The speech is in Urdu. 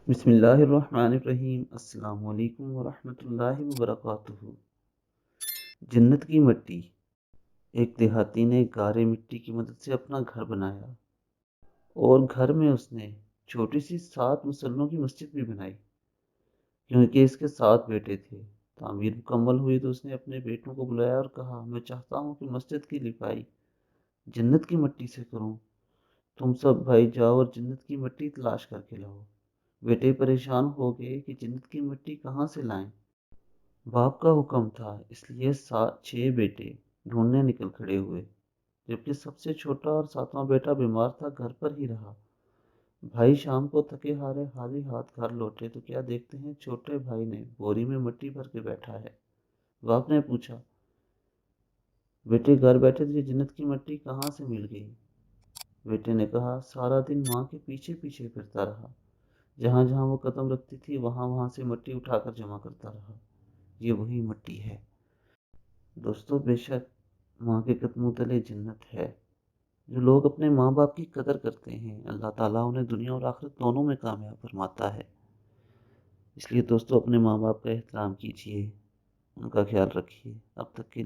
بسم اللہ الرحمن الرحیم۔ السلام علیکم ورحمۃ اللہ وبرکاتہ۔ جنت کی مٹی۔ ایک دیہاتی نے گارے مٹی کی مدد سے اپنا گھر بنایا اور گھر میں اس نے چھوٹی سی 7 مسلوں کی مسجد بھی بنائی، کیونکہ اس کے 7 بیٹے تھے۔ تعمیر مکمل ہوئی تو اس نے اپنے بیٹوں کو بلایا اور کہا، میں چاہتا ہوں کہ مسجد کی لپائی جنت کی مٹی سے کروں۔ تم سب بھائی جاؤ اور جنت کی مٹی تلاش کر کے لاؤ۔ بیٹے پریشان ہو گئے کہ جنت کی مٹی کہاں سے لائیں۔ باپ کا حکم تھا، اس لیے 6 بیٹے ڈھونڈنے نکل کھڑے ہوئے، جبکہ سب سے چھوٹا اور 7واں بیٹا بیمار تھا، گھر پر ہی رہا۔ بھائی شام کو تھکے ہارے خالی ہاتھ گھر لوٹے تو کیا دیکھتے ہیں، چھوٹے بھائی نے بوری میں مٹی بھر کے بیٹھا ہے۔ باپ نے پوچھا، بیٹے گھر بیٹھے تجھے جنت کی مٹی کہاں سے مل گئی؟ بیٹے نے کہا، سارا دن ماں کے پیچھے پیچھے پھرتا رہا، جہاں جہاں وہ قدم رکھتی تھی وہاں وہاں سے مٹی اٹھا کر جمع کرتا رہا۔ یہ وہی مٹی ہے دوستو، بے شک ماں کے قدموں تلے جنت ہے۔ جو لوگ اپنے ماں باپ کی قدر کرتے ہیں، اللہ تعالیٰ انہیں دنیا اور آخرت دونوں میں کامیاب فرماتا ہے۔ اس لیے دوستو، اپنے ماں باپ کا احترام کیجیے، ان کا خیال رکھیے۔ اب تک کے